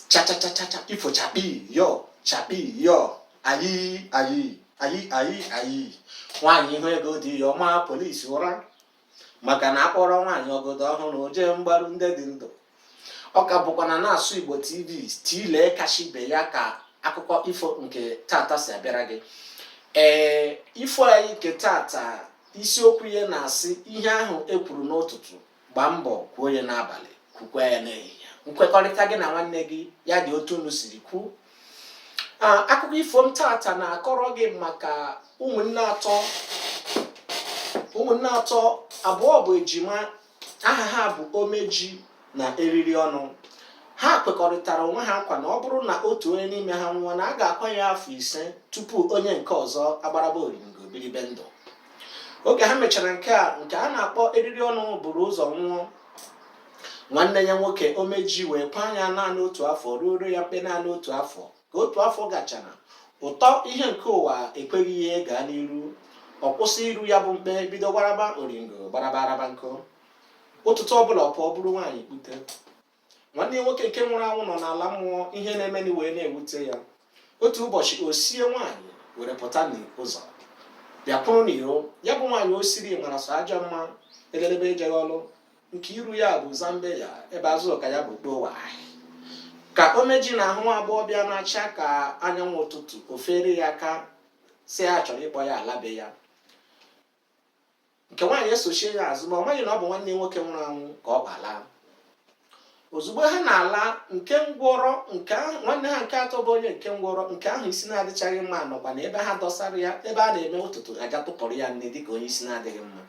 cha cha cha cha cha ifo chapi yo ayi nwaanyị ihu ego dị ya ọma polisi ụra maka na akpọrọ nwaanyị ọgọdọ ọhụrụ jee mgbaru ndị dị ndụ. Ọ ka bụkwa na na-asụ Igbo TV stilee kashibe ya ka akụkọ ifo nke tata si abịara gị. Ifo anyị nke tata isiokwu ya na-asị ihe ahụ ekwuru n'ụtụtụ gbaa mbọ kwuo ya n'abalị kwukwa ya n'ehihie. Nkwekọrịta gị na nwanne gị ya dị otu unu siri kwu. Akụkọ ifo m tata na-akọrọ gị maka ụmụnne atọ, abụọ bụ ejima, aha ha bụ Omeji na Eriri Ọnụ. Ha kwekọrịtara onwe ha nkwa na ọ bụrụ na otu onye n'ime ha nwụọ na a ga-akwa ya afọ 5 tupu onye nke ọzọ agbaraba oringo biribe ndụ. Oge ha mechara nke a na-akpọ Eriri Ọnụ buru ụzọ nwụọ, nwanne ya nwoke Omeji wee kwa ya naanị otu afọ ruo ya mkpe naanị otu afọ. Ka otu afọ gachara, ụtọ ihe nke ụwa ekweghị ihe gaa n'iru. Ọ kwụsị iru ya bụ mkpe, bido gbaraba oringo gbaraba nkụ. Ụtụtụ ọbụla ọ pụọ bụrụ nwaanyị kpute. Nwanne nwoke nke nwụrụ anwụ nọ n'ala mmụọ, ihe na-emeni wee na-ewute ya. Otu ụbọchị o sie nwaanyị were pụta n'ụzọ bịakwuru n'iro. Ya bụ nwaanyị o siri mara so ajọ mma, elelebe ejeghị ọlụ, nke iru ya bụ Zambia ebe azụ ụka ya bụ kpowa. Ka Omeji na-ahụ agbọghọbịa na-acha ka anyanwụ ụtụtụ, ofere ya aka si ya chọrọ ịkpọ ya ala be ya. Nke nwaanyị esochie ya azụ, ma ọ maghị na ọ bụ nwanne nwoke nwụrụ anwụ ka ọ kpala. Ozugbo ha na-ala, nke ngwọrọ nke nwanne ha nke atọ bụ onye nke ngwọrọ, nke ahụ isi na-adịchaghị mma nọkwa na ebe ha dọsara ya, ebe a na-eme ụtụtụ aja tụpụrụ ya nne dịka onye isi na-adịghị mma.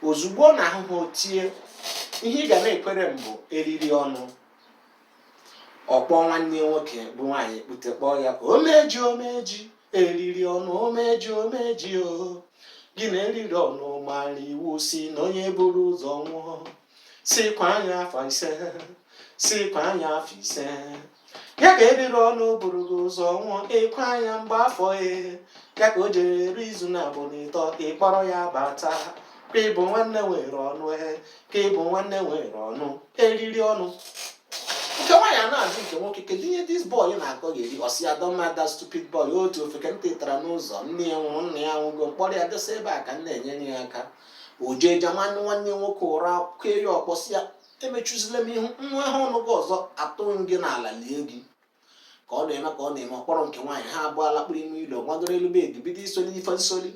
Ozugbo na ahụhụ otie, ihe ị ga na-ekwere mbụ Eriri Ọnụ. Ọkpọ nwanne nwoke bụ nwaanyị kpute kpọọ ya, Omeji Eriri Ọnụ, Omeji o, gị na Eriri Ọnụ mara iwu si na onye buru ụzọ nwụọ, sikwa anya afọ 5 ya ka Eriri Ọnụ buru gị ụzọ nwụọ, ịkwa anya mgbe afọ ya ka o jere eri izu na abụọ na ịtọ, ịkpọrọ ya bata ka ịbụ nwanne nwere ọnụ ka ịbụ nwanne nwere ọnụ Eriri Ọnụ. Nke nwaanyị na-ajụ nke nwoke, kedu ihe dis boy na-akọ ga-eri? Ọsị ya dọma da stupid boy, otu ofe ka m tetara n'ụzọ, nne ya nwụrụ, nna ya nwụgo, mkpọrọ ya dosa ebe a ka m na-enyere ya aka. O jee jamanụ nwanne nwoke ụra, kee ya ọkpọsị ya, emechuzila m ihu, nwa ha ọnụ gị ọzọ atụghị gị n'ala lie gị. Ka ọ na-eme ọkpọrọ nke nwaanyị ha abụọ lakpụrụ ime ilo, gbadoro elu bedi, bido isoli ife nsoli.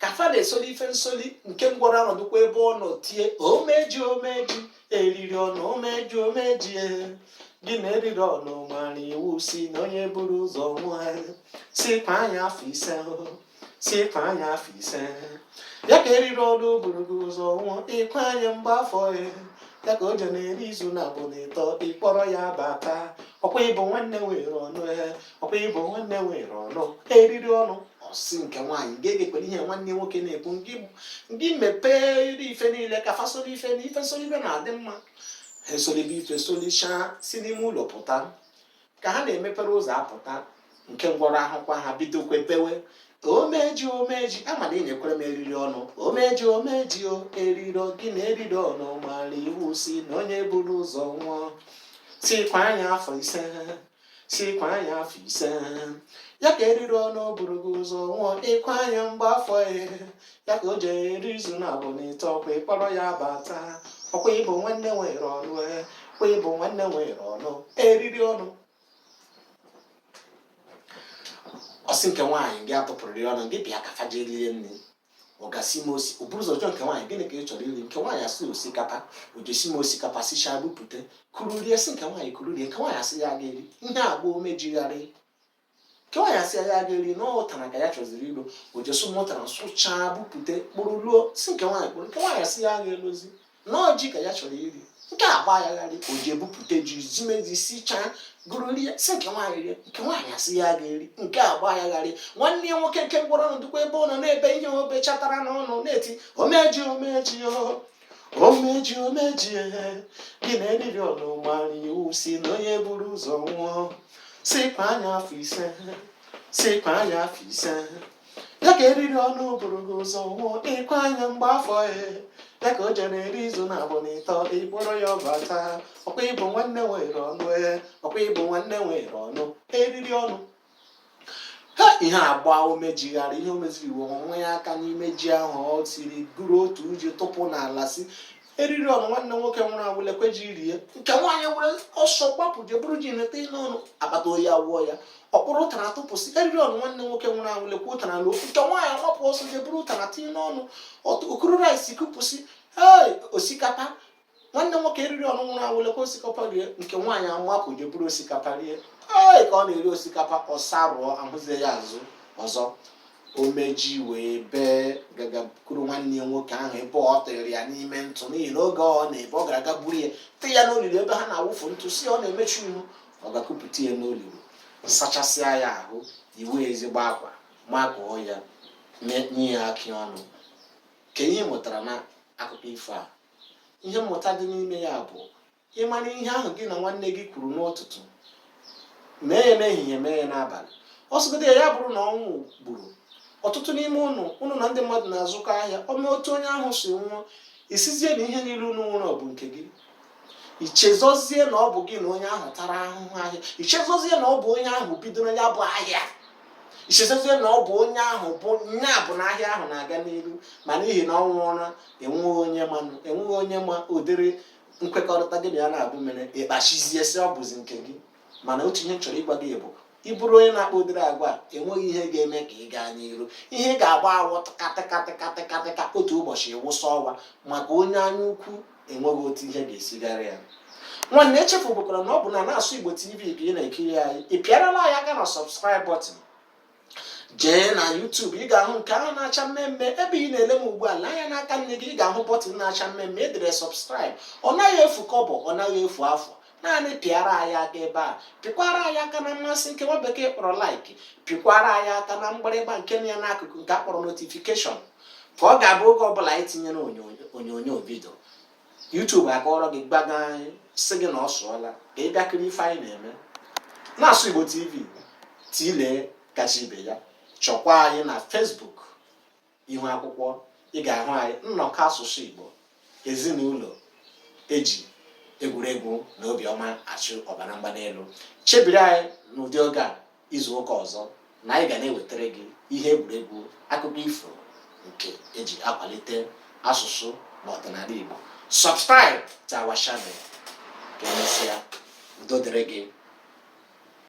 Ka fa na-esoli ife nsoli, nke ngwọrọ anọdụkwa ebe ọ nọ tie, Omeji Eriri Ọnụ, Omeji gị na Eriri Ọnụ mara iwu si na onye buru ụzọ nwụọ, sikwa anya afọ 5 ya ka Eriri Ọnụ buru gị ụzọ nwụọ, ịkwa anya mgbe afọ ya ka o je na-eri izu na abụọ na ịtọ, ịkpọrọ ya bata. Ọkwa ịbụ nwanne nwere ọnụ Eriri Ọnụ. Ọsị nke nwaanyị ga-egekwere ihe nwanne nwoke na-ekwu, ngị mepee iri ife niile ka fasoli ife na ife nsolibe na-adị mma. Ha esolibe ife solichaa, si n'ime ụlọ pụta. Ka ha na-emepere ụzọ apụta, nke ngwọrọ ahụkwa ha bidokwe bewe, Omeji amana enyekwere m Eriri Ọnụ, Omeji o Eriri gị na Eriri Ọnụ mara iwu si na onye buru ụzọ nwụọ, sikwa anya afọ 5 ya ka Eriri Ọnụ buru gị ụzọ nwụọ, ịkwa anya mgbe afọ ya ka o jere eri izu na abụọ na ịtọ, ọkwa ịkpọrọ ya bata. Ọkwa ịbụ nwanne nwere ọnụ Eriri Ọnụ. Ọsị nke nwaanyị gị atụpụrụ ya ọnụ, gị bịa ka fa jee rie nri. Ọgasị m osi, o buru ụzọ jụọ nke nwaanyị, gịnị ka ị chọrọ iri? Nke nwaanyị asị osikapa. O jesi m osikapa sichaa bupụte kururie, sị nke nwaanyị kururie. Nke nwaanyị asị ya ga-eri ihe agba omejigharị. Nke nwaanyị asị ya ga-eri n'ụtara ka ya chọziri ilo. O jesu m ụtara sụchaa bupụte kpụrụ ruo, sị nke nwaanyị kpụrụ. Nke nwaanyị asị ya ga-elozi n'ọjị ka ya chọrọ iri. Nke agba ya gharị, o ji ebupụte ji zimezi sichaa gururie, sị nke nwaanyị rie. Nke nwaanyị asị ya ga-eri, nke agba ya gharị. Nwanne ya nwoke nke ngwọrọ nọdụkwa ebe ọ nọ na-ebe ihe obe chatara n'ọnụ na-eti, Omeji gị na Eriri Ọnụ mara iwu si na onye buru ụzọ nwụọ, sikwa anya afọ 5 ya ya ka eriri ọnụ bụrụ gị ụzọ nwụọ ịkwa anya mgbe afọ ya ka o jere eri izu na abụ na ịtọ ịkpọrọ ya ọbata ọkwa ịbụ nwanne nwere ọnụ ọkwa ịbụ nwanne nwere ọnụ eriri ọnụ ha ihe agba omejigharị ihe o meziri iwe onwe ya aka n'ime ji ahụ ọ siri gụrụ otu uji tụpụ n'ala si eriri ọnụ nwanne nwoke nwụrụ anwụ lekwe ji rie nke nwaanyị were ọsọ gbapụ je bụrụ ji neta n'ọnụ akpata oyi awụọ ya ọkpụrụ ụtara tụpụsị eriri ọnụ nwanne nwoke nwụrụ anwụ lekwe ụtara n'ofu nke nwaanyị amapụ ọsọ je bụrụ ụtara tinye n'ọnụ okuru rice kupụsị osikapa nwanne nwoke eriri ọnụ nwụrụ anwụ lekwe osikapa rie nke nwaanyị amapụ je bụrụ osikapa rie ka ọ na-eri osikapa ọsa rụọ ahụzie ya azụ ọzọ omeji wee bee gagakuru nwanne ya nwoke ahụ ebe ọ tịrị ya n'ime ntụ n'ihi na oge ọ na-ebe ọ gara aga gburu ya tị ya n'olili ebe ha na-awụfu ntụ si ọ na-emechi ihu ọ ga-akụpụta ya n'olili sachasịa ya ahụ iwe ezigbo akwa makụọ ya nye ya akị ọnụ ka ihe mụtara na akụkọ ifo a ihe mmụta dị n'ime ya bụ ịmara ihe ahụ gị na nwanne gị kwuru n'ụtụtụ mee ya n'ehihie mee ya n'abalị ọsọgide ya bụrụ na ọnwụ gburu ọtụtụ n'ime unu na ndị mmadụ na-azụkọ ahịa ome otu onye ahụ si nwụọ isizie na ihe niile unu nwere ọ bụ nke gị ichezozie na ọ bụ gị na onye ahụ tara ahụhụ ahịa ichezozie na ọ bụ onye ahụ bidoro ya bụ ahịa ichezozie na ọ bụ onye ahụ bụ nya bụ na ahịa ahụ na-aga n'ihu ma n'ihi na ọ nwụọra enweghị onye ma ụdịrị nkwekọrịta gị na ya na-abụ mere ịkpachizie si ọ bụzi nke gị mana otu ihe m chọrọ ịgwa gị bụ ịbụrụ onye na-akpa ụdịrị agwa enweghị ihe ga-eme ka ị gaa n'iru ihe ga-agba awọ katịkatịkatịkatịka otu ụbọchị ịwụsa ọwa maka onye anya ukwu enweghị otu ihe ga-esigara ya nwanne echefubukwara na ọ bụ na na-asụ Igbo TV ka ị na-ekiri anyị ị pịarala anyị aka na subscribe button jee na YouTube ị ga-ahụ nke ahụ na-acha mmemme ebe ị na-ele m ugbu a lee anya n'aka nne gị ị ga-ahụ bọtịn na-acha mmemme edere subscribe ọ naghị efu kọbọ ọ naghị efu afọ naanị pịara anyị aka ebe a pịkwara anyị aka na mmasị nke nwa bekee kpọrọ like pịkwara anyị aka na mgbịrịgba nke ya n'akụkụ nke akpọrọ notification ka ọ ga-abụ oge ọbụla anyị tinyere onyonyo vidio YouTube akọrọ gị gbaga anyị sị gị na ọ sụọla ka ị bịakiri ife anyị na-eme na-asụ Igbo TV tilee kacha ibe ya chọkwa anyị na Facebook ihu akwụkwọ ị ga-ahụ anyị nnọkọ asụsụ Igbo ezinụlọ eji egwuregwu na obiọma achụ ọbara mgbanelu chebiri anyị n'ụdị oge a izu ụka ọzọ na anyị ga na-ewetara gị ihe egwuregwu akụkọ ifo nke eji akwalite asụsụ na ọdịnala Igbo subscribe to our channel ka emesịa udo dịrị gị